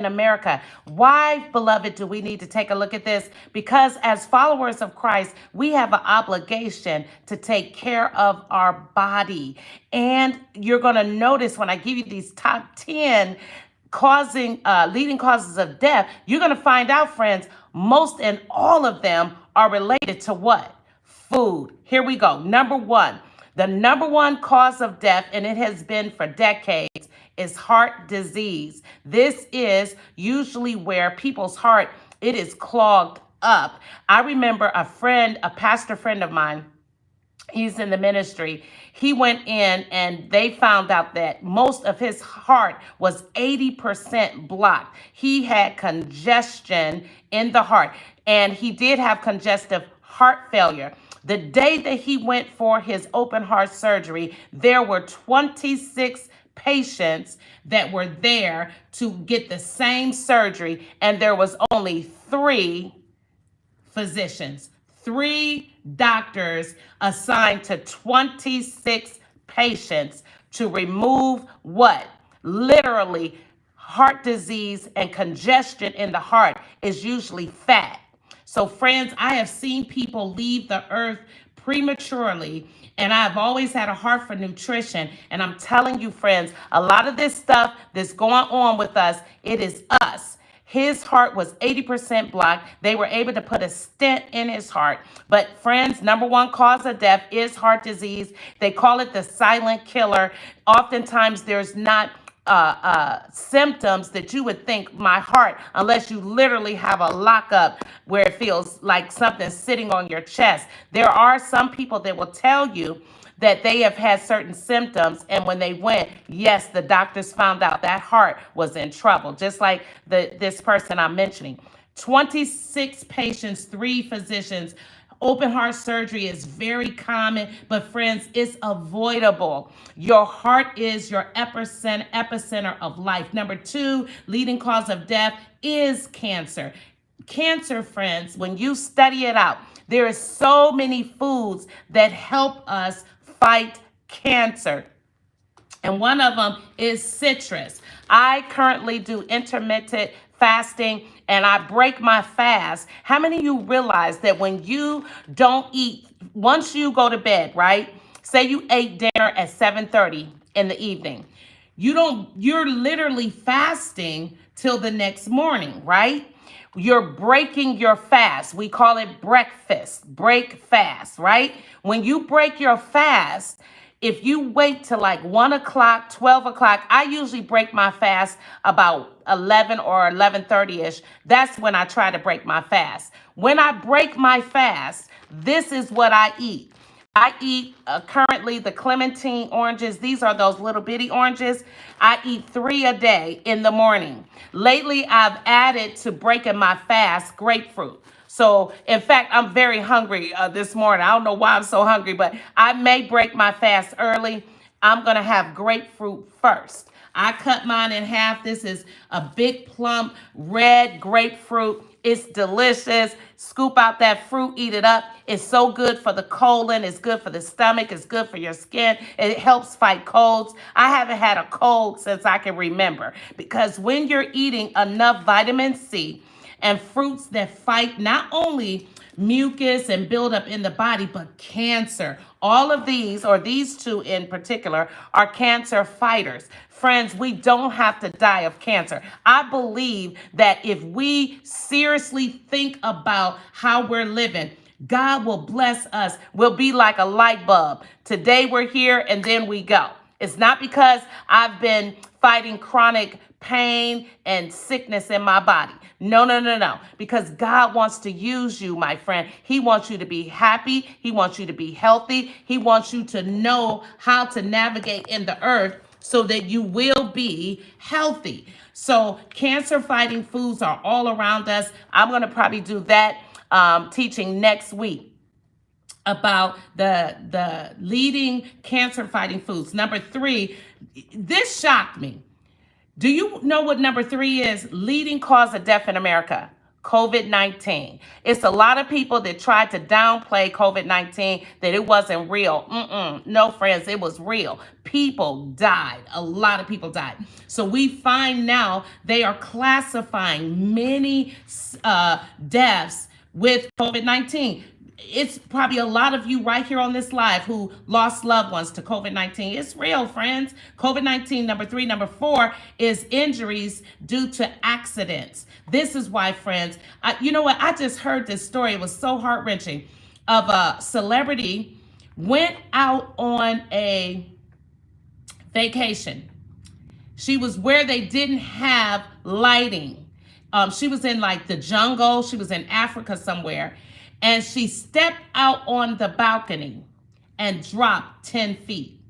in America. Why, beloved, do we need to take a look at this? Because as followers of Christ, we have an obligation to take care of our body. And you're going to notice when I give you these top 10 leading causes of death, you're going to find out, friends, most and all of them are related to what? Food. Here we go. Number one, the number one cause of death, and it has been for decades, is heart disease. This is usually where people's heart, it is clogged up. I remember a pastor friend of mine, he's in the ministry. He went in and they found out that most of his heart was 80% blocked. He had congestion in the heart, and he did have congestive heart failure. The day that he went for his open heart surgery, there were 26 patients that were there to get the same surgery, and there was only 3 physicians, 3 doctors assigned to 26 patients to remove what? Literally, heart disease and congestion in the heart is usually fat. So friends, I have seen people leave the earth prematurely, and I've always had a heart for nutrition. And I'm telling you, friends, a lot of this stuff that's going on with us, it is us. His heart was 80% blocked. They were able to put a stent in his heart. But friends, number one cause of death is heart disease. They call it the silent killer. Oftentimes there's not symptoms that you would think my heart, unless you literally have a lockup where it feels like something's sitting on your chest. There are some people that will tell you that they have had certain symptoms, and when they went, yes, the doctors found out that heart was in trouble, just like this person I'm mentioning. 26 patients, 3 physicians. Open heart surgery is very common, but friends, it's avoidable. Your heart is your epicenter of life. Number 2, leading cause of death is cancer. Cancer, friends, when you study it out, there is so many foods that help us fight cancer. And one of them is citrus. I currently do intermittent fasting, and I break my fast. How many of you realize that when you don't eat, once you go to bed, right? Say you ate dinner at 7:30 in the evening. You're literally fasting till the next morning, right? You're breaking your fast. We call it break fast, right? When you break your fast, if you wait till like 1 o'clock, 12 o'clock, I usually break my fast about 11 or 11:30-ish. That's when I try to break my fast. When I break my fast, this is what I eat. I eat currently the clementine oranges. These are those little bitty oranges. I eat 3 a day in the morning. Lately, I've added to breaking my fast grapefruit. So, in fact, I'm very hungry this morning. I don't know why I'm so hungry, but I may break my fast early. I'm going to have grapefruit first. I cut mine in half. This is a big plump red grapefruit. It's delicious. Scoop out that fruit, eat it up. It's so good for the colon. It's good for the stomach. It's good for your skin. It helps fight colds. I haven't had a cold since I can remember, because when you're eating enough vitamin C and fruits that fight not only mucus and buildup in the body, but cancer. All of these, or these 2 in particular, are cancer fighters. Friends, we don't have to die of cancer. I believe that if we seriously think about how we're living, God will bless us. We'll be like a light bulb. Today we're here and then we go. It's not because I've been fighting chronic pain and sickness in my body. No. Because God wants to use you, my friend. He wants you to be happy. He wants you to be healthy. He wants you to know how to navigate in the earth so that you will be healthy. So cancer-fighting foods are all around us. I'm going to probably do that teaching next week about the leading cancer-fighting foods. Number 3, this shocked me. Do you know what number 3 is? Leading cause of death in America. COVID-19. It's a lot of people that tried to downplay COVID-19, that it wasn't real. No, friends, it was real. People died. A lot of people died. So we find now they are classifying many deaths with COVID-19. It's probably a lot of you right here on this live who lost loved ones to COVID-19. It's real, friends. COVID-19, number 3. Number 4 is injuries due to accidents. This is why, friends, you know what? I just heard this story. It was so heart-wrenching, of a celebrity went out on a vacation. She was where they didn't have lighting. She was in like the jungle. She was in Africa somewhere. And she stepped out on the balcony and dropped 10 feet,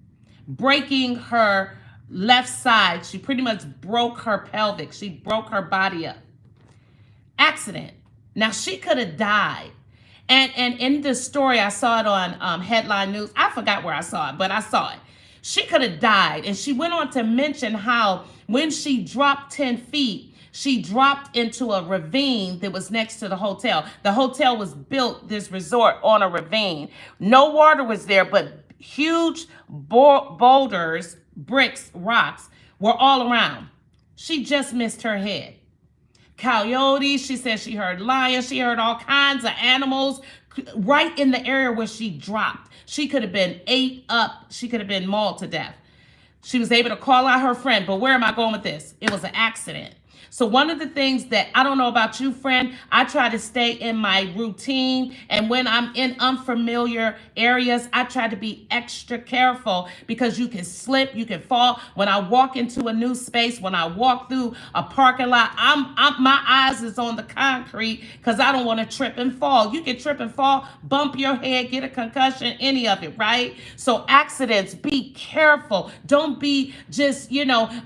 breaking her left side. She pretty much broke her pelvic. She broke her body up. Accident. Now, she could have died. And in this story, I saw it on Headline News. I forgot where I saw it, but I saw it. She could have died. And she went on to mention how when she dropped 10 feet, she dropped into a ravine that was next to the hotel. The hotel was built, this resort, on a ravine. No water was there, but huge boulders, bricks, rocks were all around. She just missed her head. Coyotes, she said she heard lions, she heard all kinds of animals right in the area where she dropped. She could have been ate up. She could have been mauled to death. She was able to call out her friend, but where am I going with this? It was an accident. So one of the things that, I don't know about you, friend, I try to stay in my routine. And when I'm in unfamiliar areas, I try to be extra careful, because you can slip, you can fall. When I walk into a new space, when I walk through a parking lot, my eyes is on the concrete, because I don't want to trip and fall. You can trip and fall, bump your head, get a concussion, any of it, right? So accidents, be careful. Don't be just,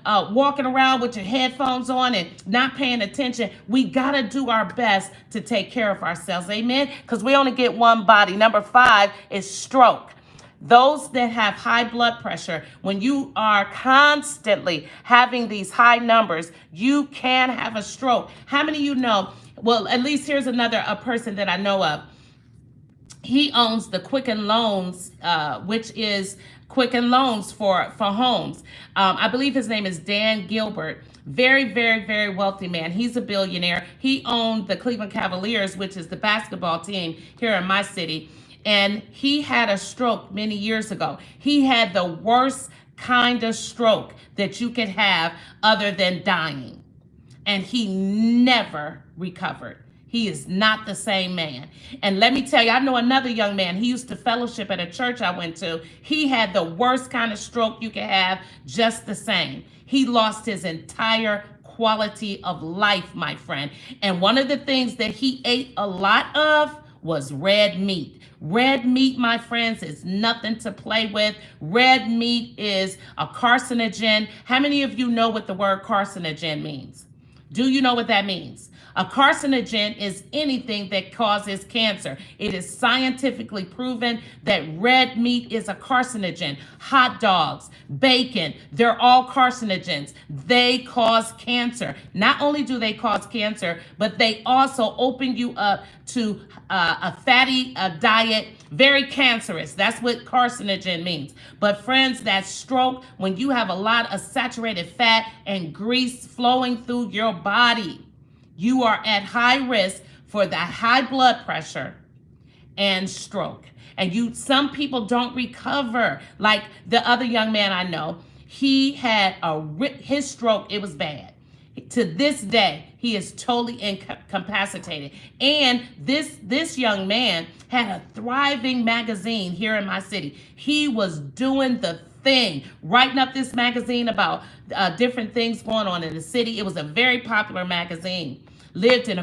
walking around with your headphones on and not paying attention. We got to do our best to take care of ourselves. Amen. Because we only get one body. Number 5 is stroke. Those that have high blood pressure, when you are constantly having these high numbers, you can have a stroke. How many of you know? Well, at least here's a person that I know of. He owns the Quicken Loans, which is Quicken Loans for homes. I believe his name is Dan Gilbert. Very, very, very wealthy man. He's a billionaire. He owned the Cleveland Cavaliers, which is the basketball team here in my city. And he had a stroke many years ago. He had the worst kind of stroke that you could have other than dying. And he never recovered. He is not the same man. And let me tell you, I know another young man. He used to fellowship at a church I went to. He had the worst kind of stroke you could have, just the same. He lost his entire quality of life, my friend. And one of the things that he ate a lot of was red meat. Red meat, my friends, is nothing to play with. Red meat is a carcinogen. How many of you know what the word carcinogen means? Do you know what that means? A carcinogen is anything that causes cancer. It is scientifically proven that red meat is a carcinogen. Hot dogs, bacon, they're all carcinogens. They cause cancer. Not only do they cause cancer, but they also open you up to a fatty diet, very cancerous. That's what carcinogen means. But friends, that stroke, when you have a lot of saturated fat and grease flowing through your body, you are at high risk for the high blood pressure and stroke. And some people don't recover. Like the other young man I know, he had his stroke, it was bad. To this day, he is totally incapacitated. And this young man had a thriving magazine here in my city. He was doing the thing, writing up this magazine about different things going on in the city. It was a very popular magazine. Lived in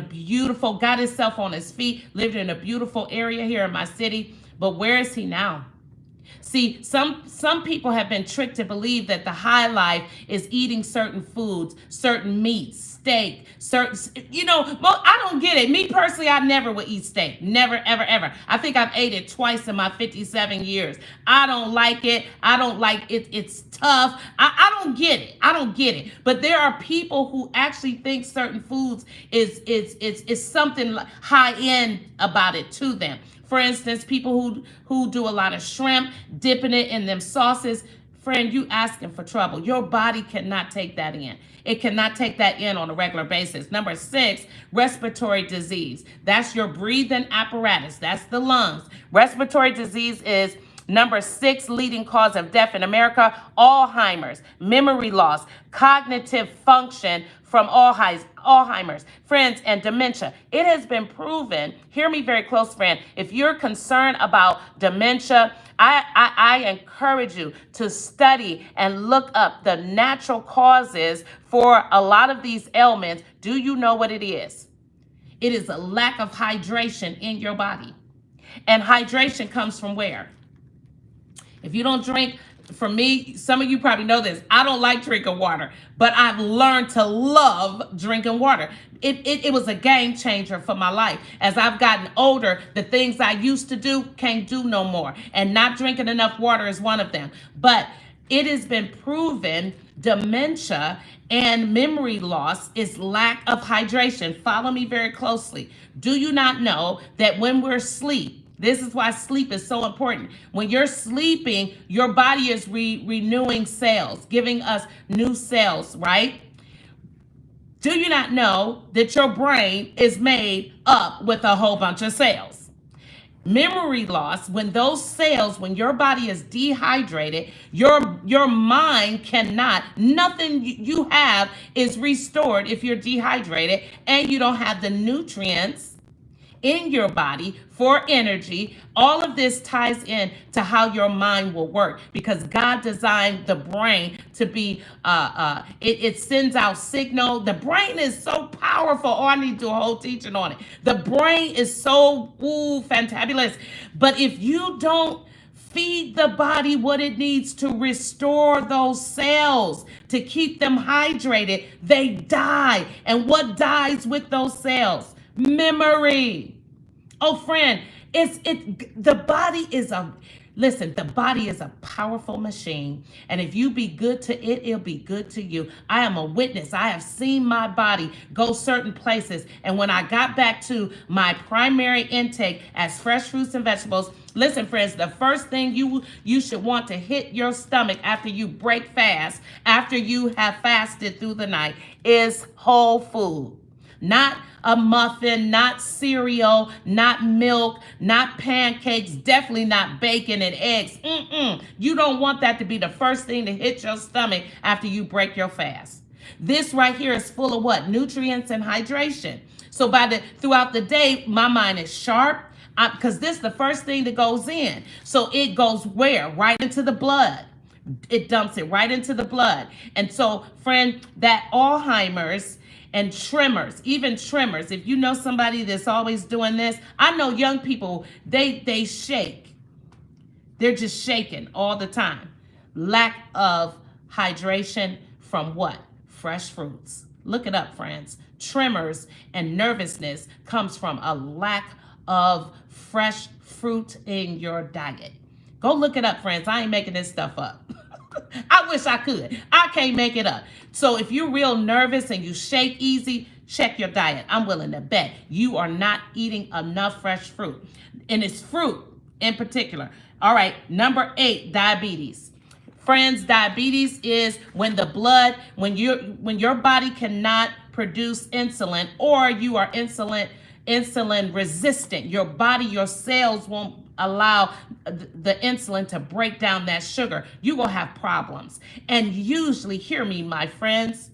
got himself on his feet, lived in a beautiful area here in my city. But where is he now? See, some people have been tricked to believe that the high life is eating certain foods, certain meats. steak. Certain, I don't get it. Me personally, I never would eat steak. Never, ever, ever. I think I've ate it twice in my 57 years. I don't like it. I don't like it. It's tough. I don't get it. I don't get it. But there are people who actually think certain foods is something high end about it to them. For instance, people who do a lot of shrimp, dipping it in them sauces. Friend, you asking for trouble. Your body cannot take that in. It cannot take that in on a regular basis. Number 6, respiratory disease. That's your breathing apparatus. That's the lungs. Respiratory disease is number 6 leading cause of death in America. Alzheimer's, memory loss, cognitive function from Alzheimer's, friends, and dementia. It has been proven, hear me very close, friend, if you're concerned about dementia, I encourage you to study and look up the natural causes for a lot of these ailments. Do you know what it is? It is a lack of hydration in your body. And hydration comes from where? If you don't drink, for me, some of you probably know this, I don't like drinking water, but I've learned to love drinking water. It was a game changer for my life. As I've gotten older, the things I used to do, can't do no more. And not drinking enough water is one of them. But it has been proven dementia and memory loss is lack of hydration. Follow me very closely. Do you not know that when we're asleep, this is why sleep is so important. When you're sleeping, your body is renewing cells, giving us new cells, right? Do you not know that your brain is made up with a whole bunch of cells? Memory loss, when those cells, when your body is dehydrated, your mind cannot, nothing you have is restored if you're dehydrated and you don't have the nutrients in your body for energy. All of this ties in to how your mind will work, because God designed the brain to be, it sends out signal. The brain is so powerful. Oh, I need to do a whole teaching on it. The brain is so, fantabulous. But if you don't feed the body what it needs to restore those cells, to keep them hydrated, they die. And what dies with those cells? Memory. Oh, friend, the body is a powerful machine. And if you be good to it, it'll be good to you. I am a witness. I have seen my body go certain places. And when I got back to my primary intake as fresh fruits and vegetables, listen, friends, the first thing you should want to hit your stomach after you break fast, after you have fasted through the night, is whole food. Not a muffin, not cereal, not milk, not pancakes, definitely not bacon and eggs. You don't want that to be the first thing to hit your stomach after you break your fast. This right here is full of what? Nutrients and hydration. So throughout the day, my mind is sharp, because this is the first thing that goes in. So it goes where? Right into the blood. It dumps it right into the blood. And so, friend, that Alzheimer's and tremors, even tremors. If you know somebody that's always doing this, I know young people, they shake. They're just shaking all the time. Lack of hydration from what? Fresh fruits. Look it up, friends. Tremors and nervousness comes from a lack of fresh fruit in your diet. Go look it up, friends. I ain't making this stuff up. I wish I could. I can't make it up. So if you're real nervous and you shake easy, check your diet. I'm willing to bet you are not eating enough fresh fruit. And it's fruit in particular. All right, number 8, diabetes. Friends, diabetes is when your body cannot produce insulin, or you are insulin resistant. Your body, your cells won't allow the insulin to break down that sugar. You're going to have problems. And usually, hear me, my friends,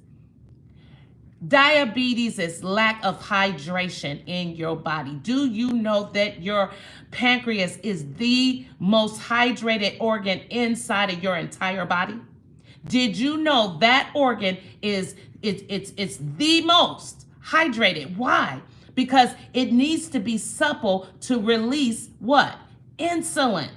diabetes is lack of hydration in your body. Do you know that your pancreas is the most hydrated organ inside of your entire body? Did you know that organ it's the most hydrated? Why? Because it needs to be supple to release what? Insulin.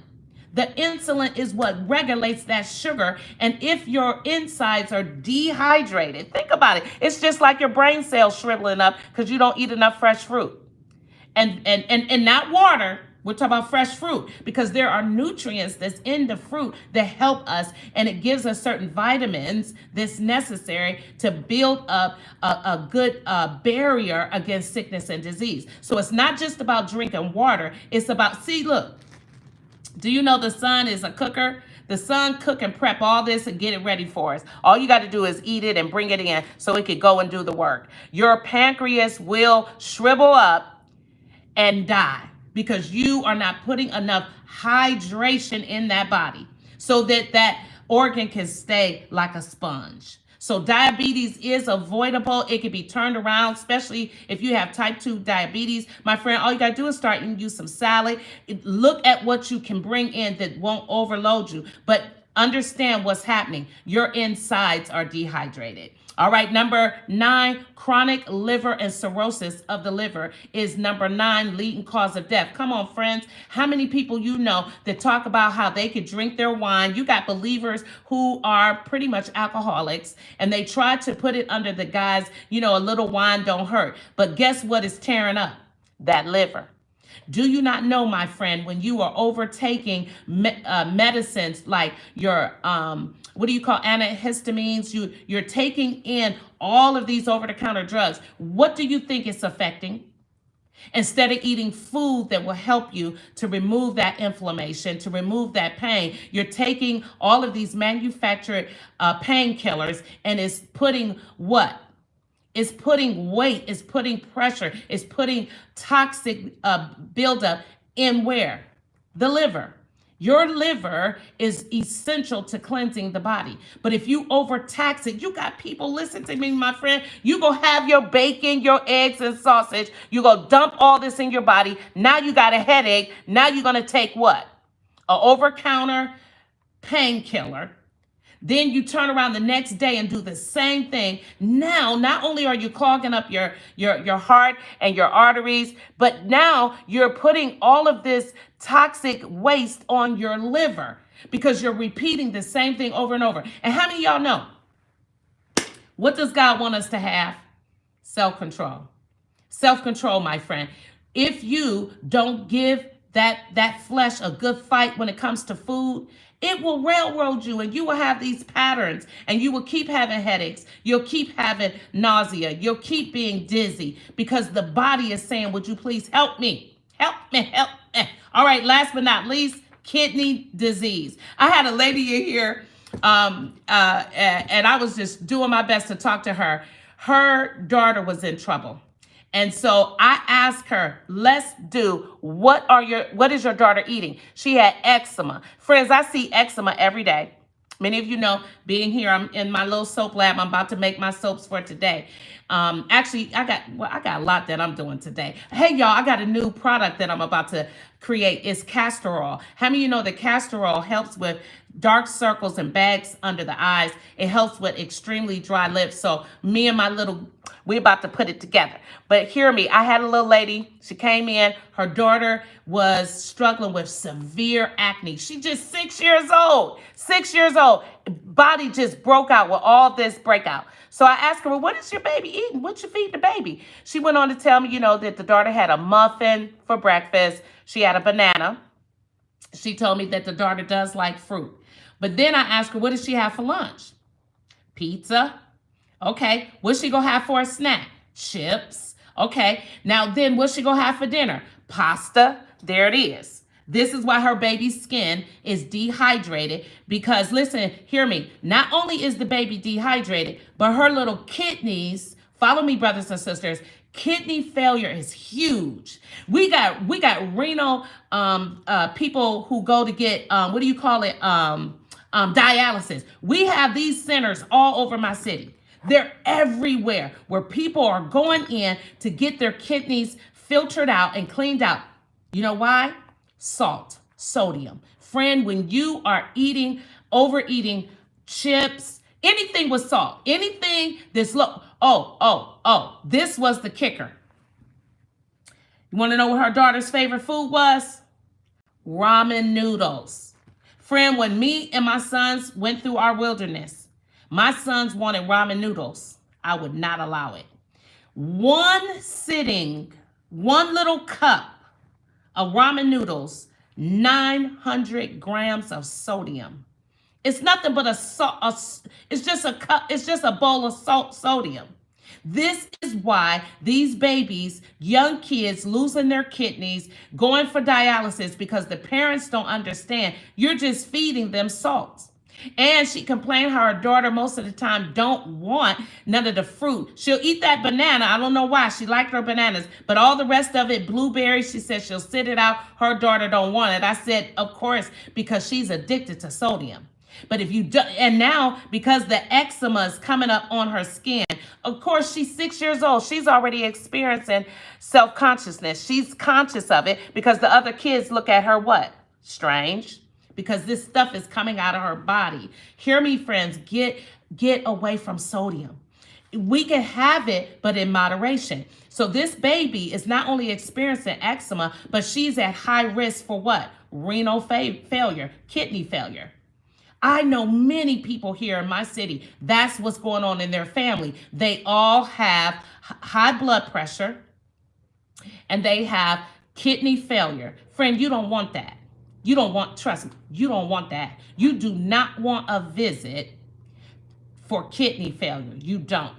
The insulin is what regulates that sugar. And if your insides are dehydrated, think about it. It's just like your brain cells shriveling up because you don't eat enough fresh fruit. And not water. We're talking about fresh fruit because there are nutrients that's in the fruit that help us, and it gives us certain vitamins that's necessary to build up a good barrier against sickness and disease. So it's not just about drinking water. It's about, see, look, do you know the sun is a cooker? The sun cook and prep all this and get it ready for us. All you got to do is eat it and bring it in so it could go and do the work. Your pancreas will shrivel up and die because you are not putting enough hydration in that body so that that organ can stay like a sponge. So diabetes is avoidable. It can be turned around, especially if you have type 2 diabetes. My friend, all you got to do is start eating you some salad. Look at what you can bring in that won't overload you. But understand what's happening. Your insides are dehydrated. All right, number 9, chronic liver and cirrhosis of the liver is number 9 leading cause of death. Come on, friends. How many people you know that talk about how they could drink their wine? You got believers who are pretty much alcoholics, and they try to put it under the guise, a little wine don't hurt. But guess what is tearing up? That liver. Do you not know, my friend, when you are overtaking medicines like your, what do you call antihistamines? You're taking in all of these over-the-counter drugs. What do you think it's affecting? Instead of eating food that will help you to remove that inflammation, to remove that pain, you're taking all of these manufactured painkillers, and it's putting what? It's putting weight, it's putting pressure, it's putting toxic buildup in where? The liver. Your liver is essential to cleansing the body. But if you overtax it, you got people, listen to me, my friend, you go have your bacon, your eggs and sausage, you go dump all this in your body. Now you got a headache. Now you're going to take what? An over-counter painkiller. Then you turn around the next day and do the same thing. Now, not only are you clogging up your heart and your arteries, but now you're putting all of this toxic waste on your liver because you're repeating the same thing over and over. And how many of y'all know? What does God want us to have? Self-control. Self-control, my friend. If you don't give that flesh a good fight when it comes to food, it will railroad you, and you will have these patterns, and you will keep having headaches. You'll keep having nausea. You'll keep being dizzy because the body is saying, would you please help me? Help me, help me. All right, last but not least, kidney disease. I had a lady in here, and I was just doing my best to talk to her. Her daughter was in trouble. And so I asked her, let's do, what is your daughter eating? She had eczema. Friends, I see eczema every day. Many of you know, being here, I'm in my little soap lab. I'm about to make my soaps for today. Actually, I got a lot that I'm doing today. Hey, y'all, I got a new product that I'm about to create. It's castor oil. How many of you know that castor oil helps with dark circles and bags under the eyes? It helps with extremely dry lips. So me and we're about to put it together. But hear me, I had a little lady, she came in, her daughter was struggling with severe acne. She's just 6 years old, 6 years old. Body just broke out with all this breakout. So I asked her, well, what is your baby eating? What you feed the baby? She went on to tell me, that the daughter had a muffin for breakfast. She had a banana. She told me that the daughter does like fruit. But then I asked her, what does she have for lunch? Pizza. Okay. What's she going to have for a snack? Chips. Okay. Now then, what's she going to have for dinner? Pasta. There it is. This is why her baby's skin is dehydrated because, listen, hear me. Not only is the baby dehydrated, but her little kidneys, follow me, brothers and sisters, kidney failure is huge. We got renal people who go to get, dialysis. We have these centers all over my city. They're everywhere where people are going in to get their kidneys filtered out and cleaned out. You know why? Salt, sodium. Friend, when you are overeating chips, anything with salt, anything that's this was the kicker. You want to know what her daughter's favorite food was? Ramen noodles. Friend, when me and my sons went through our wilderness, my sons wanted ramen noodles. I would not allow it. One sitting, one little cup of ramen noodles, 900 grams of sodium. It's nothing but it's just a cup, it's just a bowl of sodium. This is why these babies, young kids, losing their kidneys, going for dialysis, because the parents don't understand. You're just feeding them salt. And she complained how her daughter most of the time don't want none of the fruit. She'll eat that banana. I don't know why. She liked her bananas, but all the rest of it, blueberries, she said she'll sit it out. Her daughter don't want it. I said, of course, because she's addicted to sodium. But if you do, and now because the eczema is coming up on her skin, of course, she's 6 years old. She's already experiencing self-consciousness. She's conscious of it because the other kids look at her what? Strange. Because this stuff is coming out of her body. Hear me, friends, get away from sodium. We can have it, but in moderation. So this baby is not only experiencing eczema, but she's at high risk for what? Renal failure, kidney failure. I know many people here in my city, that's what's going on in their family. They all have high blood pressure and they have kidney failure. Friend, you don't want that. You don't want, trust me, you don't want that. You do not want a visit for kidney failure. You don't.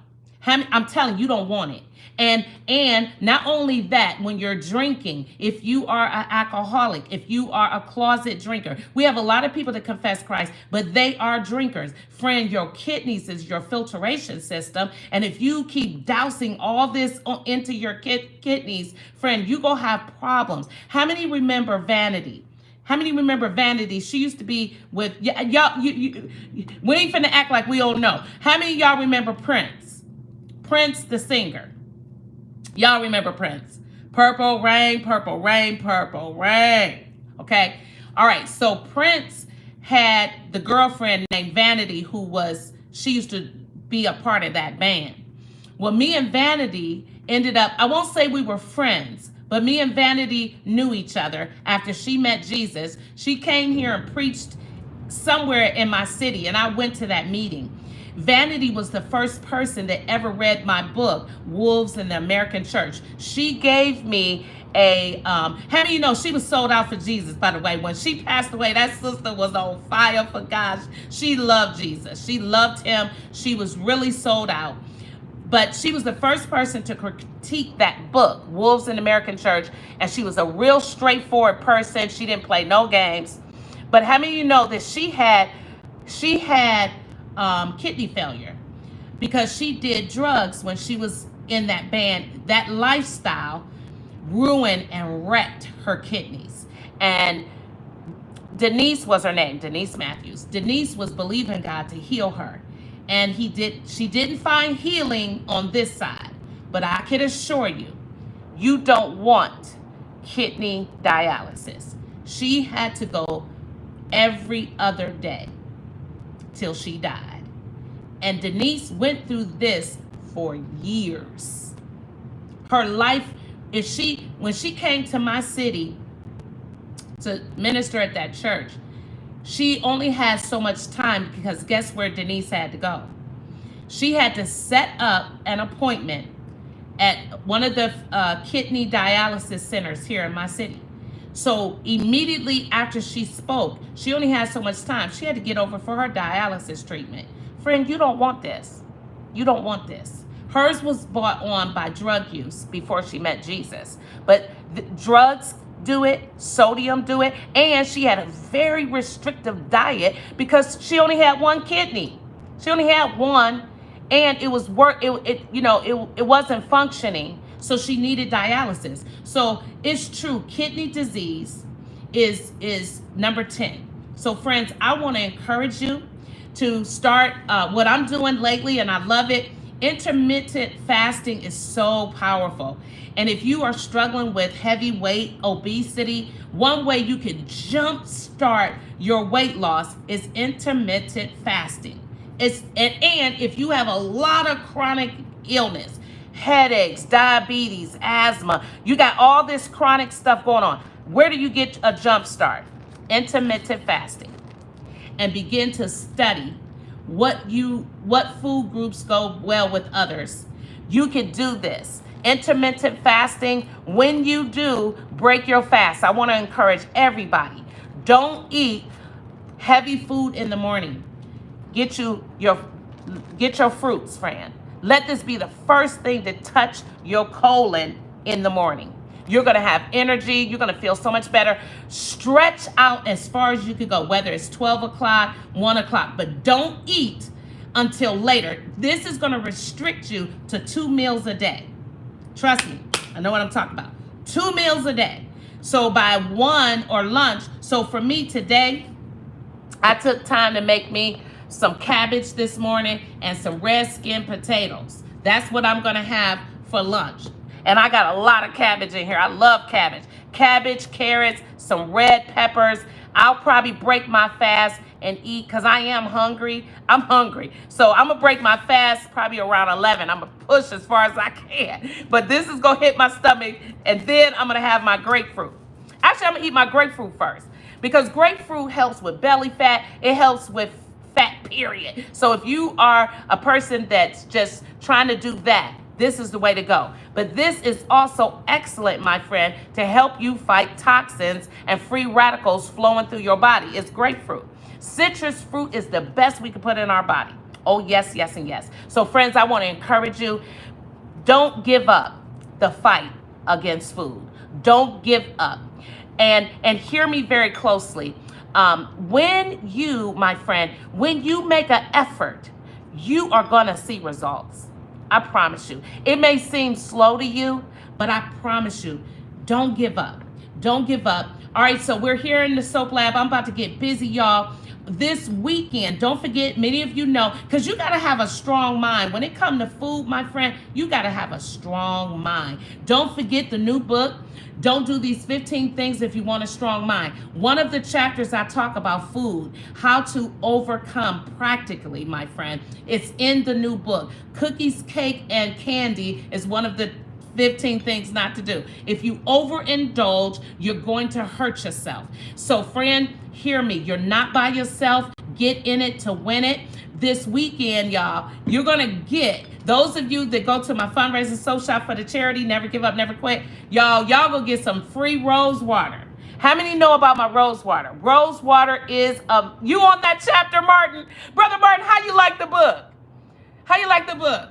I'm telling you, you don't want it. And not only that, when you're drinking, if you are an alcoholic, if you are a closet drinker, we have a lot of people that confess Christ, but they are drinkers. Friend, your kidneys is your filtration system. And if you keep dousing all this into your kidneys, friend, you're going to have problems. How many remember Vanity? How many remember Vanity? She used to be with, y'all, we ain't finna act like we don't know. How many of y'all remember Prince? Prince, the singer. Y'all remember Prince. Purple rain, purple rain, purple rain. Okay? All right, so Prince had the girlfriend named Vanity she used to be a part of that band. Well, me and Vanity ended up, I won't say we were friends, but me and Vanity knew each other after she met Jesus. She came here and preached somewhere in my city, and I went to that meeting. Vanity was the first person that ever read my book, Wolves in the American Church. She gave me how many of you know she was sold out for Jesus, by the way? When she passed away, that sister was on fire for God. She loved Jesus. She loved him. She was really sold out. But she was the first person to critique that book, Wolves in the American Church, and she was a real straightforward person. She didn't play no games. But how many of you know that she had kidney failure because she did drugs when she was in that band? That lifestyle ruined and wrecked her kidneys. And Denise was her name, Denise Matthews. Denise was believing God to heal her. And she didn't find healing on this side. But I can assure you, you don't want kidney dialysis. She had to go every other day till she died. And Denise went through this for years. Her life, when she came to my city to minister at that church, she only had so much time because guess where Denise had to go? She had to set up an appointment at one of the kidney dialysis centers here in my city. So immediately after she spoke, she only had so much time. She had to get over for her dialysis treatment. Friend, you don't want this. You don't want this. Hers was brought on by drug use before she met Jesus. But the drugs do it, sodium do it, and she had a very restrictive diet because she only had one kidney. She only had one, and it wasn't functioning, so she needed dialysis. So it's true, kidney disease is number 10. So friends, I want to encourage you to start what I'm doing lately, and I love it. Intermittent fasting is so powerful. And if you are struggling with heavy weight, obesity, one way you can jumpstart your weight loss is intermittent fasting. And if you have a lot of chronic illness, headaches, diabetes, asthma, you got all this chronic stuff going on, where do you get a jump start? Intermittent fasting. and begin to study what food groups go well with others. You can do this. Intermittent fasting, when you do break your fast, I want to encourage everybody, don't eat heavy food in the morning. Get your fruits, friend. Let this be the first thing to touch your colon in the morning. You're going to have energy. You're going to feel so much better. Stretch out as far as you can go, whether it's 12 o'clock, 1 o'clock, but don't eat until later. This is going to restrict you to 2 meals a day. Trust me, I know what I'm talking about. 2 meals a day. So by 1 or lunch. So for me today, I took time to make me some cabbage this morning and some red skin potatoes. That's what I'm going to have for lunch. And I got a lot of cabbage in here. I love cabbage. Cabbage, carrots, some red peppers. I'll probably break my fast and eat because I am hungry. I'm hungry. So I'm going to break my fast probably around 11. I'm going to push as far as I can. But this is going to hit my stomach. And then I'm going to have my grapefruit. Actually, I'm going to eat my grapefruit first. Because grapefruit helps with belly fat. It helps with fat, period. So if you are a person that's just trying to do that, this is the way to go. But this is also excellent, my friend, to help you fight toxins and free radicals flowing through your body. It's grapefruit. Citrus fruit is the best we can put in our body. Oh, yes, yes, and yes. So, friends, I want to encourage you, don't give up the fight against food. Don't give up. And hear me very closely. When you, my friend, when you make an effort, you are going to see results. I promise you. It may seem slow to you, but I promise you, don't give up. Don't give up. All right, so we're here in the Soap Lab. I'm about to get busy, y'all. This weekend, don't forget, many of you know, because you got to have a strong mind. When it comes to food, my friend, you got to have a strong mind. Don't forget the new book. Don't do these 15 things if you want a strong mind. One of the chapters I talk about food, how to overcome practically, my friend. It's in the new book. Cookies, cake, and candy is one of the 15 things not to do. If you overindulge, you're going to hurt yourself. So, friend, hear me. You're not by yourself. Get in it to win it. This weekend, y'all, you're going to get, those of you that go to my fundraising soap shop for the charity, Never Give Up, Never Quit, y'all go get some free rose water. How many know about my rose water? Rose water is, you on that chapter, Martin? Brother Martin, how you like the book? How you like the book?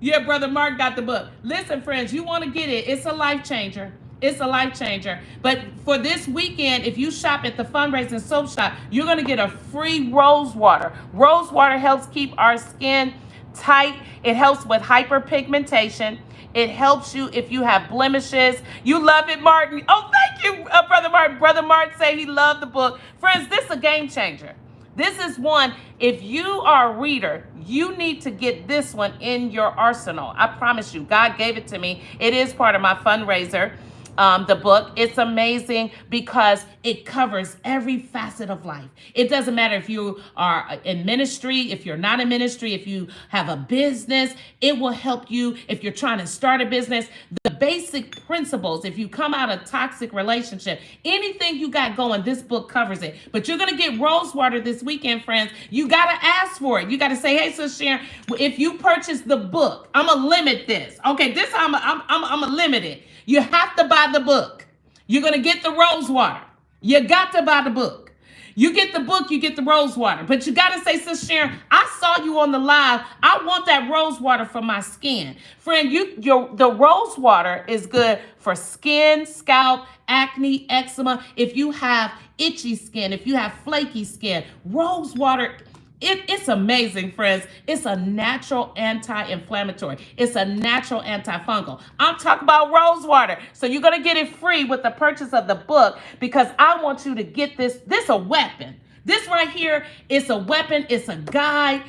Yeah, Brother Mark got the book. Listen, friends, you want to get it. It's a life changer. It's a life changer. But for this weekend, if you shop at the fundraising soap shop, you're going to get a free rose water. Rose water helps keep our skin tight. It helps with hyperpigmentation. It helps you if you have blemishes. You love it, Martin. Oh, thank you, Brother Martin. Brother Martin said he loved the book. Friends, this is a game changer. This is one, if you are a reader, you need to get this one in your arsenal. I promise you, God gave it to me. It is part of my fundraiser, the book. It's amazing because it covers every facet of life. It doesn't matter if you are in ministry, if you're not in ministry, if you have a business, it will help you if you're trying to start a business. The basic principles, if you come out of a toxic relationship, anything you got going, this book covers it. But you're going to get rose water this weekend, friends. You got to ask for it. You got to say, hey, Sis Sharon, if you purchase the book, I'm going to limit this. Okay, this I'm going to limit it. You have to buy the book. You're going to get the rose water. You got to buy the book. You get the book, you get the rose water. But you got to say, Sis Sharon, I saw you on the live. I want that rose water for my skin. Friend, the rose water is good for skin, scalp, acne, eczema. If you have itchy skin, if you have flaky skin, rose water, it's amazing, friends. It's a natural anti-inflammatory. It's a natural antifungal. I'm talking about rose water. So you're going to get it free with the purchase of the book because I want you to get this. This is a weapon. This right here is a weapon. It's a guide.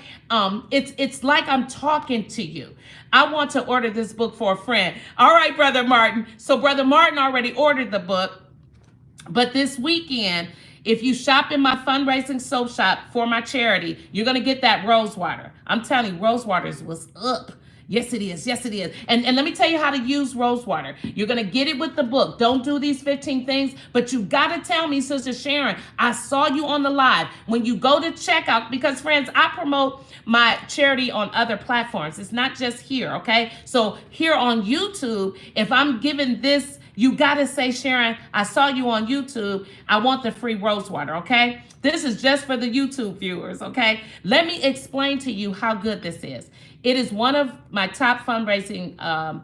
It's like I'm talking to you. I want to order this book for a friend. All right, Brother Martin. So Brother Martin already ordered the book. But this weekend, if you shop in my fundraising soap shop for my charity, you're going to get that rose water. I'm telling you, rose water is what's up. Yes, it is. Yes, it is. And let me tell you how to use rose water. You're going to get it with the book. Don't do these 15 things, but you got to tell me, Sister Sharon, I saw you on the live. When you go to checkout, because friends, I promote my charity on other platforms. It's not just here, okay? So here on YouTube, if I'm giving this, you got to say, Sharon, I saw you on YouTube. I want the free rose water, okay? This is just for the YouTube viewers, okay? Let me explain to you how good this is. It is one of my top fundraising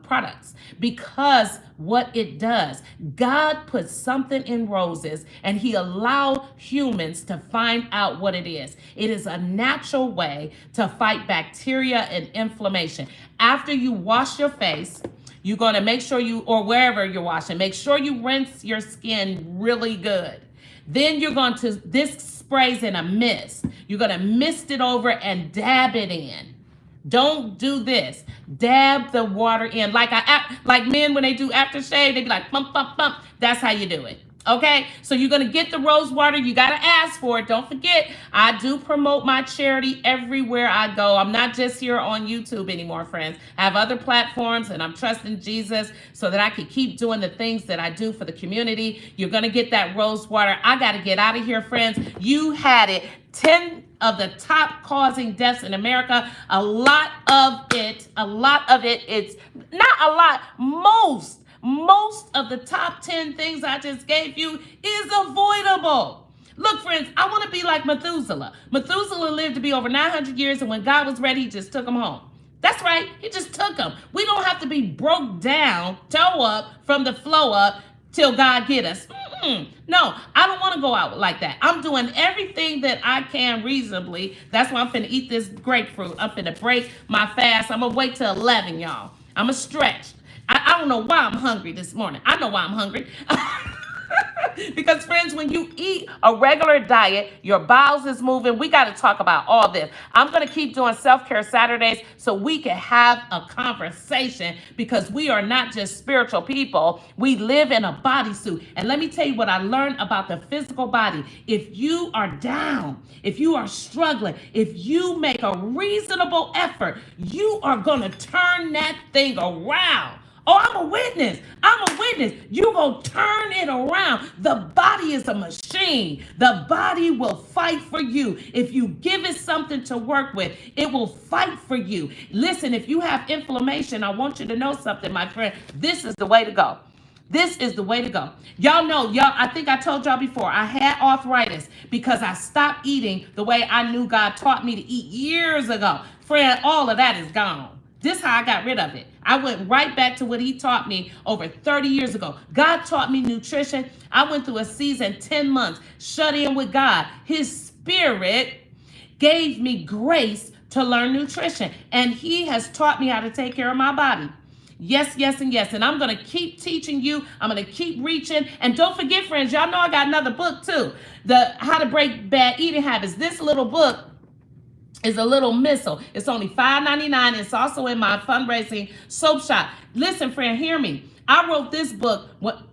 products because what it does, God put something in roses and he allowed humans to find out what it is. It is a natural way to fight bacteria and inflammation. After you wash your face, you're going to make sure you, or wherever you're washing, make sure you rinse your skin really good. Then you're going to, this sprays in a mist. You're going to mist it over and dab it in. Don't do this. Dab the water in. Like men when they do aftershave, they be like, pump, pump, pump. That's how you do it. Okay, so you're going to get the rose water. You got to ask for it. Don't forget, I do promote my charity everywhere I go. I'm not just here on YouTube anymore, friends. I have other platforms, and I'm trusting Jesus so that I can keep doing the things that I do for the community. You're going to get that rose water. I got to get out of here, friends. You had it. 10 of the top causing deaths in America. A lot of it, it's not a lot, most of the top 10 things I just gave you is avoidable. Look, friends, I want to be like Methuselah. Methuselah lived to be over 900 years, and when God was ready, he just took him home. That's right. He just took them. We don't have to be broke down, toe up, from the flow up, till God get us. No, I don't want to go out like that. I'm doing everything that I can reasonably. That's why I'm finna eat this grapefruit. I'm finna break my fast. I'm gonna wait till 11, y'all. I'm gonna stretch. I don't know why I'm hungry this morning. I know why I'm hungry. Because, friends, when you eat a regular diet, your bowels is moving. We got to talk about all this. I'm going to keep doing self-care Saturdays so we can have a conversation, because we are not just spiritual people. We live in a bodysuit. And let me tell you what I learned about the physical body. If you are down, if you are struggling, if you make a reasonable effort, you are going to turn that thing around. Oh, I'm a witness. You go turn it around. The body is a machine. The body will fight for you. If you give it something to work with, it will fight for you. Listen, if you have inflammation, I want you to know something, my friend. This is the way to go. This is the way to go. Y'all know, I think I told y'all before, I had arthritis because I stopped eating the way I knew God taught me to eat years ago. Friend, all of that is gone. This is how I got rid of it. I went right back to what he taught me over 30 years ago. God taught me nutrition. I went through a season, 10 months, shut in with God. His spirit gave me grace to learn nutrition. And he has taught me how to take care of my body. Yes, yes, and yes. And I'm going to keep teaching you. I'm going to keep reaching. And don't forget, friends, y'all know I got another book too. The How to Break Bad Eating Habits. This little book is a little missile. It's only $5.99. It's also in my fundraising soap shop. Listen, friend, hear me. I wrote this book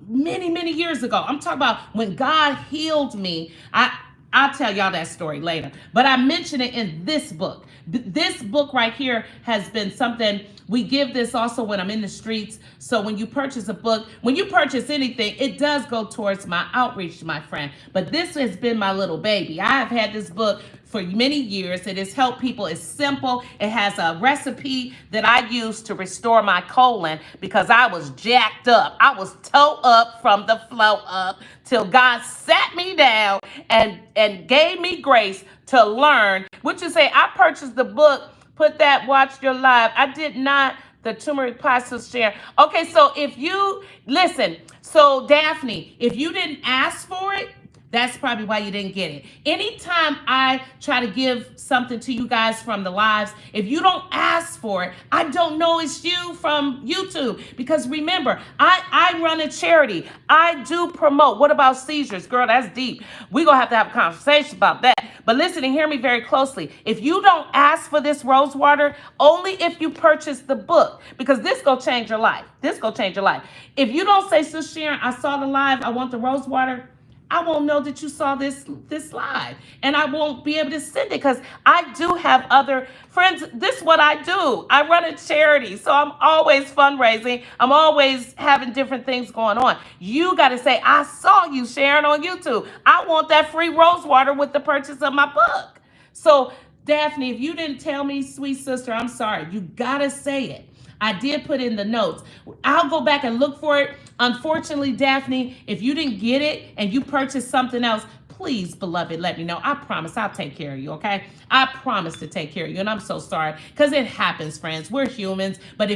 many years ago. I'm talking about when God healed me. I'll tell y'all that story later. But I mention it in this book. This book right here has been something, we give this also when I'm in the streets. So when you purchase a book, when you purchase anything, it does go towards my outreach, my friend. But this has been my little baby. I have had this book for many years. It has helped people. It's simple. It has a recipe that I use to restore my colon because I was jacked up. I was toe up from the flow up till God sat me down and gave me grace to learn. What you say? I purchased the book, put that, watch your live. I did not, the turmeric pasta share. Okay, so if you, listen, so Daphne, if you didn't ask for it, that's probably why you didn't get it. Anytime I try to give something to you guys from the lives, if you don't ask for it, I don't know it's you from YouTube. Because remember, I run a charity. I do promote. What about seizures? Girl, that's deep. We're going to have a conversation about that. But listen and hear me very closely. If you don't ask for this rose water, only if you purchase the book, because this going to change your life. This going to change your life. If you don't say, Sister Sharon, I saw the live, I want the rose water, I won't know that you saw this live, and I won't be able to send it because I do have other friends. This is what I do. I run a charity, so I'm always fundraising. I'm always having different things going on. You got to say, I saw you sharing on YouTube. I want that free rose water with the purchase of my book. So Daphne, if you didn't tell me, sweet sister, I'm sorry. You got to say it. I did put in the notes. I'll go back and look for it. Unfortunately, Daphne, if you didn't get it and you purchased something else, please, beloved, let me know. I promise I'll take care of you, okay? I promise to take care of you, and I'm so sorry because it happens, friends. We're humans, but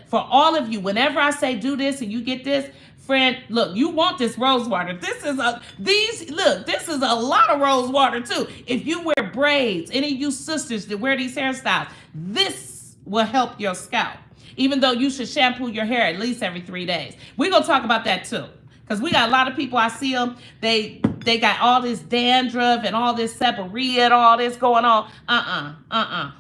for all of you, whenever I say do this and you get this, friend, look, you want this rose water. This is a lot of rose water too. If you wear braids, any of you sisters that wear these hairstyles, this will help your scalp. Even though you should shampoo your hair at least every 3 days. We're going to talk about that too. Because we got a lot of people, I see them, they got all this dandruff and all this seborrhea and all this going on.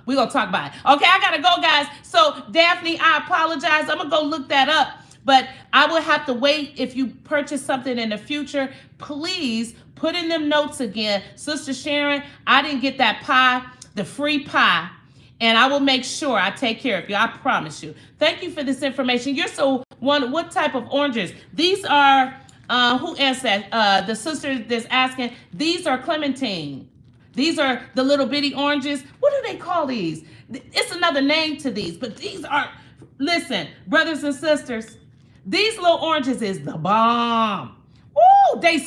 We're going to talk about it. Okay, I got to go, guys. So, Daphne, I apologize. I'm going to go look that up. But I will have to wait. If you purchase something in the future, please put in them notes again. Sister Sharon, I didn't get that pie, the free pie. And I will make sure I take care of you. I promise you. Thank you for this information. You're so wonderful. What type of oranges? These are, who asked that? The sister that's asking. These are clementine. These are the little bitty oranges. What do they call these? It's another name to these. But these are, listen, brothers and sisters, these little oranges is the bomb. Ooh, they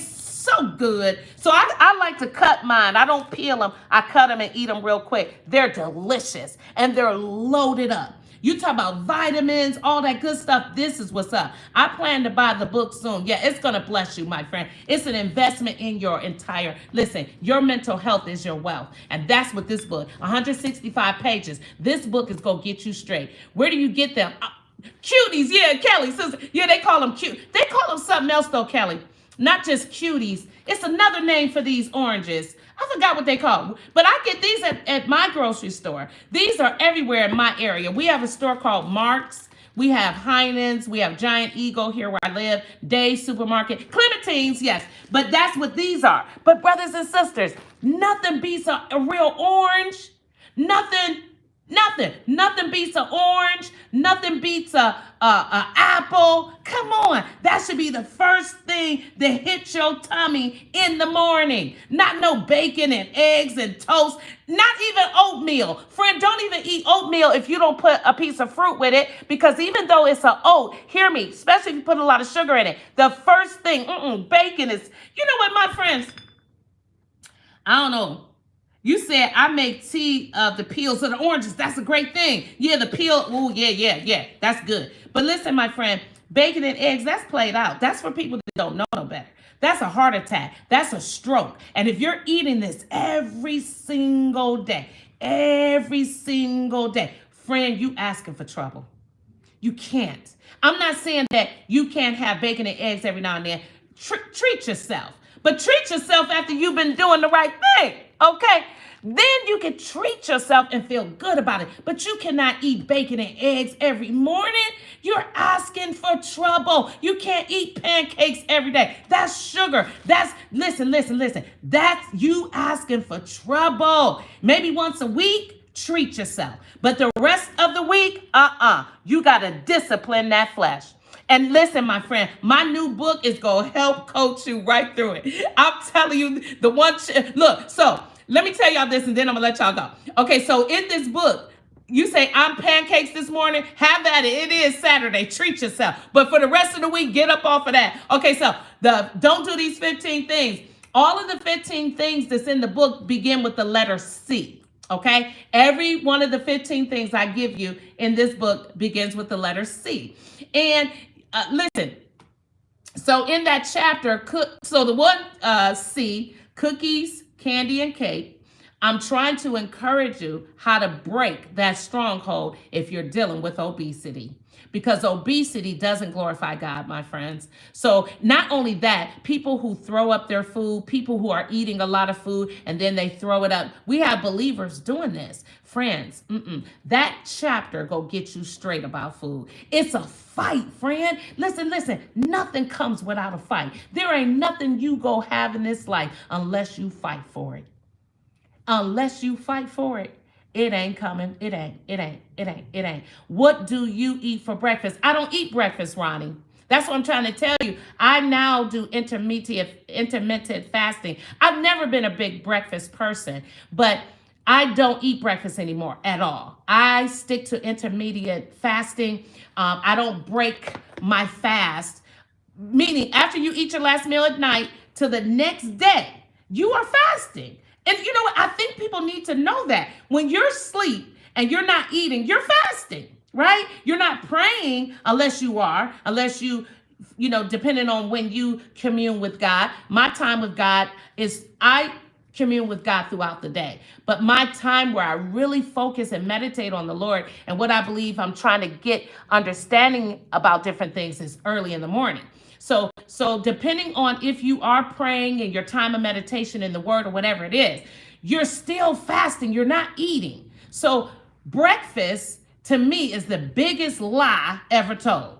so good. So I like to cut mine. I don't peel them. I cut them and eat them real quick. They're delicious and they're loaded up. You talk about vitamins, all that good stuff. This is what's up. I plan to buy the book soon. Yeah, it's going to bless you, my friend. It's an investment in your listen, your mental health is your wealth. And that's what this book, 165 pages. This book is going to get you straight. Where do you get them? Cuties. Yeah, Kelly. Sister. Yeah, they call them cute. They call them something else though, Kelly. Not just cuties. It's another name for these oranges. I forgot what they call them. But I get these at my grocery store. These are everywhere in my area. We have a store called Mark's. We have Heinen's. We have Giant Eagle here where I live. Dave's Supermarket. Clementines, yes. But that's what these are. But brothers and sisters, nothing beats a real orange. Nothing beats an orange. Nothing beats a apple. Come on. That should be the first thing that hits your tummy in the morning. Not no bacon and eggs and toast. Not even oatmeal. Friend, don't even eat oatmeal if you don't put a piece of fruit with it. Because even though it's an oat, hear me, especially if you put a lot of sugar in it, the first thing, bacon is, you know what, my friends? I don't know. You said I make tea of the peels of the oranges. That's a great thing. Yeah, the peel. Oh, yeah. That's good. But listen, my friend, bacon and eggs, that's played out. That's for people that don't know no better. That's a heart attack. That's a stroke. And if you're eating this every single day, friend, you asking for trouble. You can't. I'm not saying that you can't have bacon and eggs every now and then. Treat yourself. But treat yourself after you've been doing the right thing, okay? Then you can treat yourself and feel good about it. But you cannot eat bacon and eggs every morning. You're asking for trouble. You can't eat pancakes every day. That's sugar. Listen. That's you asking for trouble. Maybe once a week, treat yourself. But the rest of the week, you got to discipline that flesh. And listen, my friend, my new book is going to help coach you right through it. I'm telling you, look, so let me tell y'all this and then I'm going to let y'all go. Okay, so in this book, you say, I'm pancakes this morning. Have at it. It is Saturday. Treat yourself. But for the rest of the week, get up off of that. Okay, so don't do these 15 things. All of the 15 things that's in the book begin with the letter C. Okay, every one of the 15 things I give you in this book begins with the letter C. And listen, so in that chapter, so the one C, cookies, candy, and cake, I'm trying to encourage you how to break that stronghold if you're dealing with obesity. because obesity doesn't glorify God, my friends. So not only that, people who throw up their food, people who are eating a lot of food and then they throw it up. We have believers doing this. Friends, that chapter go get you straight about food. It's a fight, friend. Listen, nothing comes without a fight. There ain't nothing you go have in this life unless you fight for it. Unless you fight for it, it ain't coming. It ain't. What do you eat for breakfast? I don't eat breakfast, Ronnie. That's what I'm trying to tell you. I now do intermittent fasting. I've never been a big breakfast person, but I don't eat breakfast anymore at all. I stick to intermediate fasting. I don't break my fast, meaning after you eat your last meal at night to the next day, you are fasting. And you know what? I think people need to know that when you're asleep and you're not eating, you're fasting, right? You're not praying unless you, depending on when you commune with God. My time with God is I commune with God throughout the day. But my time where I really focus and meditate on the Lord and what I believe I'm trying to get understanding about different things is early in the morning. So depending on if you are praying and your time of meditation in the word or whatever it is, you're still fasting. You're not eating. So breakfast to me is the biggest lie ever told.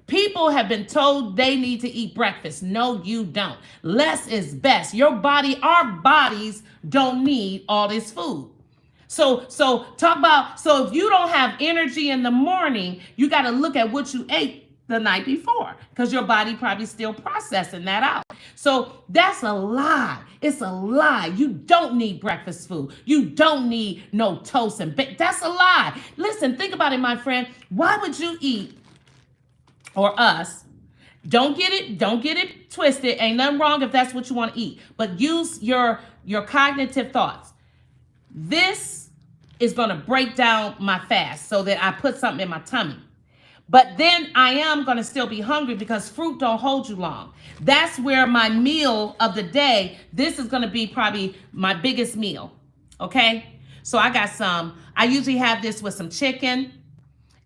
People have been told they need to eat breakfast. No, you don't. Less is best. Our bodies don't need all this food. So if you don't have energy in the morning, you got to look at what you ate the night before because your body probably still processing that out. So that's a lie. It's a lie. You don't need breakfast food. You don't need no toast and bacon. That's a lie. Listen, think about it, my friend. Why would you eat, or us, don't get it twisted. Ain't nothing wrong if that's what you want to eat, but use your cognitive thoughts. This is going to break down my fast so that I put something in my tummy. But then I am going to still be hungry because fruit don't hold you long. That's where my meal of the day, this is going to be probably my biggest meal. Okay. So I usually have this with some chicken,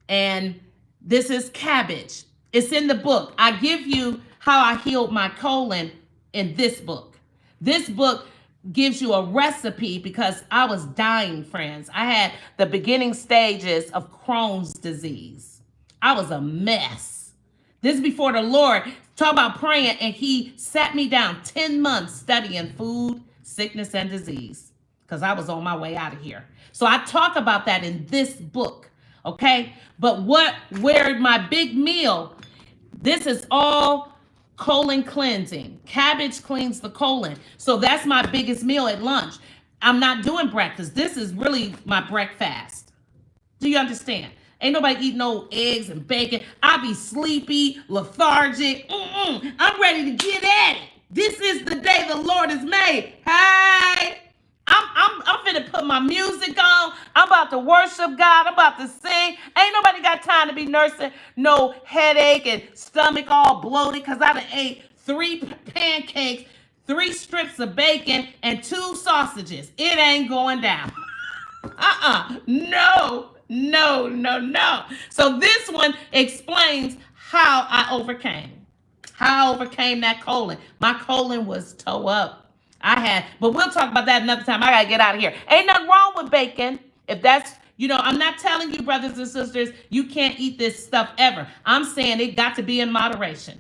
and this is cabbage. It's in the book. I give you how I healed my colon in this book. This book gives you a recipe because I was dying, friends. I had the beginning stages of Crohn's disease. I was a mess. This is before the Lord. Talk about praying, and he sat me down 10 months studying food, sickness, and disease because I was on my way out of here. So I talk about that in this book, okay? But where my big meal, this is all colon cleansing. Cabbage cleans the colon. So that's my biggest meal at lunch. I'm not doing breakfast. This is really my breakfast. Do you understand? Ain't nobody eating no eggs and bacon. I be sleepy, lethargic. I'm ready to get at it. This is the day the Lord has made. Hey, I'm finna put my music on. I'm about to worship God. I'm about to sing. Ain't nobody got time to be nursing no headache and stomach all bloated because I done ate 3 pancakes, 3 strips of bacon, and 2 sausages. It ain't going down. No. So this one explains how I overcame that colon. My colon was toe up. But we'll talk about that another time. I gotta get out of here. Ain't nothing wrong with bacon. If that's, I'm not telling you, brothers and sisters, you can't eat this stuff ever. I'm saying it got to be in moderation.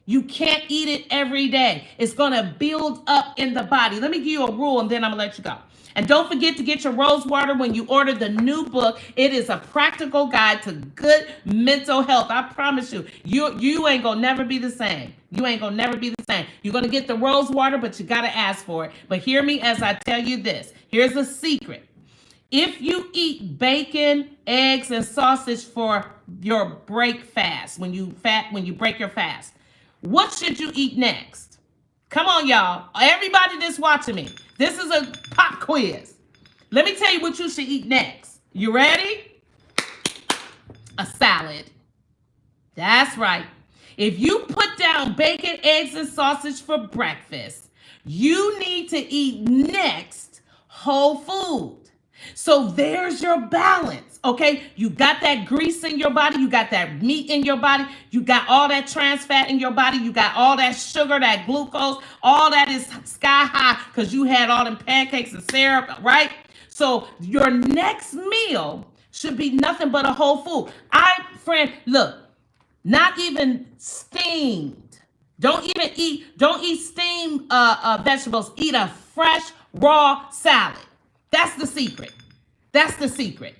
You can't eat it every day. It's gonna build up in the body. Let me give you a rule and then I'm gonna let you go. And don't forget to get your rose water when you order the new book. It is a practical guide to good mental health. I promise you, you ain't gonna never be the same. You ain't gonna never be the same. You're gonna get the rose water, but you gotta ask for it. But hear me as I tell you this. Here's a secret. If you eat bacon, eggs, and sausage for your break fast, when you break your fast, what should you eat next? Come on, y'all. Everybody that's watching me. This is a pop quiz. Let me tell you what you should eat next. You ready? A salad. That's right. If you put down bacon, eggs, and sausage for breakfast, you need to eat next whole food. So there's your balance. Okay, you got that grease in your body, you got that meat in your body, you got all that trans fat in your body, you got all that sugar, that glucose, all that is sky high because you had all them pancakes and syrup, right? So your next meal should be nothing but a whole food. Friend, look, not even steamed. Don't eat steamed vegetables. Eat a fresh, raw salad. That's the secret. That's the secret.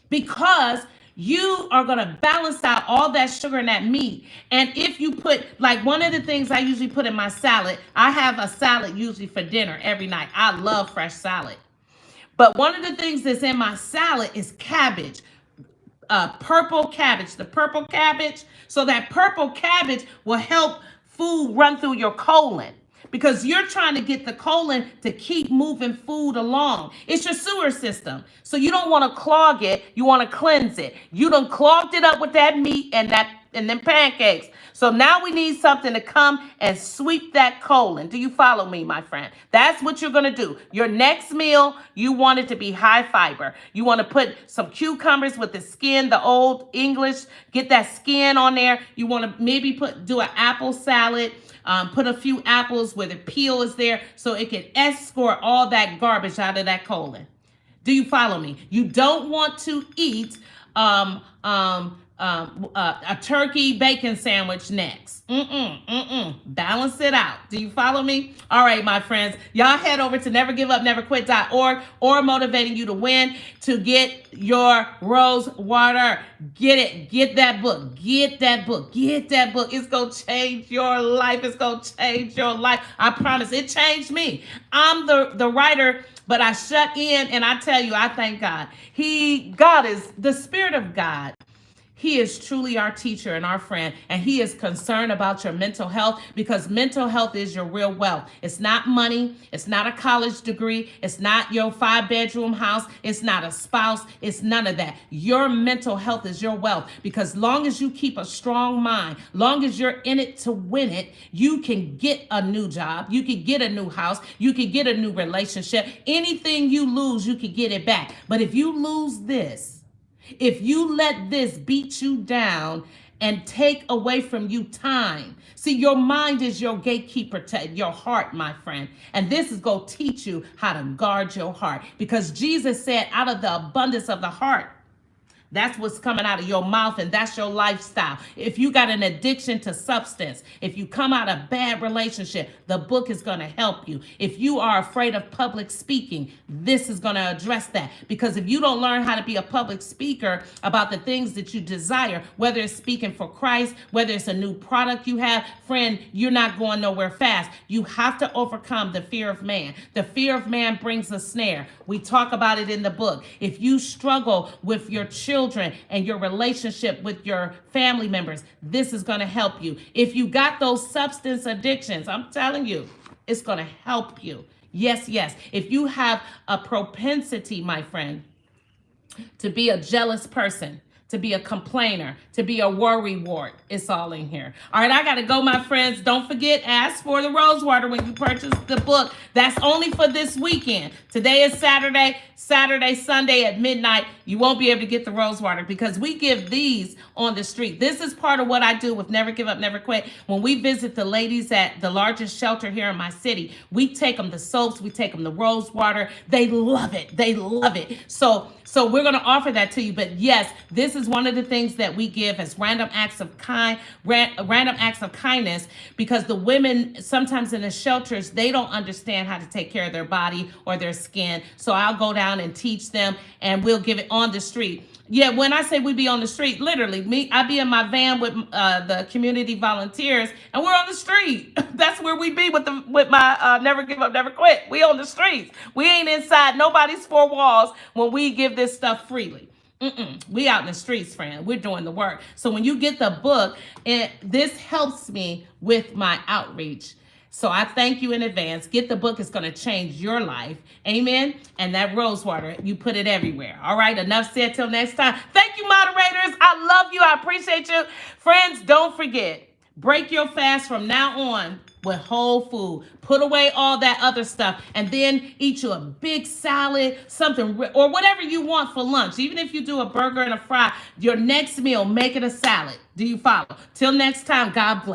Because you are going to balance out all that sugar and that meat. And if you put, like one of the things I usually put in my salad, I have a salad usually for dinner every night. I love fresh salad. But one of the things that's in my salad is cabbage. Purple cabbage, the purple cabbage. So that purple cabbage will help food run through your colon because you're trying to get the colon to keep moving food along. It's your sewer system. So you don't want to clog it. You want to cleanse it. You done clogged it up with that meat and them pancakes. So now we need something to come and sweep that colon. Do you follow me, my friend? That's what you're going to do. Your next meal, you want it to be high fiber. You want to put some cucumbers with the skin, the old English, get that skin on there. You want to maybe do an apple salad. Put a few apples where the peel is there so it can escort all that garbage out of that colon. Do you follow me? You don't want to eat a turkey bacon sandwich next. Balance it out. Do you follow me? All right, my friends. Y'all head over to NeverGiveUpNeverQuit.org or Motivating You to Win to get your rose water. Get it. Get that book. Get that book. Get that book. It's going to change your life. It's going to change your life. I promise. It changed me. I'm the writer, but I shut in and I tell you, I thank God. God is the Spirit of God. He is truly our teacher and our friend, and he is concerned about your mental health because mental health is your real wealth. It's not money. It's not a college degree. It's not your 5-bedroom house. It's not a spouse. It's none of that. Your mental health is your wealth because long as you keep a strong mind, long as you're in it to win it, you can get a new job. You can get a new house. You can get a new relationship. Anything you lose, you can get it back. But if you lose this, if you let this beat you down and take away from you time, see, your mind is your gatekeeper to your heart, my friend. And this is going to teach you how to guard your heart because Jesus said out of the abundance of the heart, that's what's coming out of your mouth, and that's your lifestyle. If you got an addiction to substance, if you come out of a bad relationship, the book is going to help you. If you are afraid of public speaking, this is going to address that. Because if you don't learn how to be a public speaker about the things that you desire, whether it's speaking for Christ, whether it's a new product you have, friend, you're not going nowhere fast. You have to overcome the fear of man. The fear of man brings a snare. We talk about it in the book. If you struggle with your children and your relationship with your family members, this is going to help you. If you got those substance addictions, I'm telling you, it's going to help you. Yes, yes. If you have a propensity, my friend, to be a jealous person, to be a complainer, to be a worrywart, it's all in here. All right, I got to go, my friends. Don't forget, ask for the rose water when you purchase the book. That's only for this weekend. Today is Saturday, Sunday at midnight. You won't be able to get the rose water because we give these on the street. This is part of what I do with Never Give Up, Never Quit. When we visit the ladies at the largest shelter here in my city, we take them the soaps, we take them the rose water. They love it. They love it. So we're going to offer that to you. But yes, this is one of the things that we give as random acts of kindness because the women sometimes in the shelters, they don't understand how to take care of their body or their skin. So I'll go down and teach them and we'll give it on the street. Yeah, when I say we be on the street, literally, I be in my van with the community volunteers, and we're on the street. That's where we be with my Never Give Up, Never Quit. We on the streets. We ain't inside nobody's four walls when we give this stuff freely. We out in the streets, friend. We're doing the work. So when you get the book, this helps me with my outreach. So I thank you in advance. Get the book. It's going to change your life. Amen. And that rose water, you put it everywhere. All right. Enough said. Till next time. Thank you, moderators. I love you. I appreciate you. Friends, don't forget, break your fast from now on. with whole food. Put away all that other stuff and then eat you a big salad, something, or whatever you want for lunch. Even if you do a burger and a fry, your next meal, make it a salad. Do you follow? Till next time, God bless.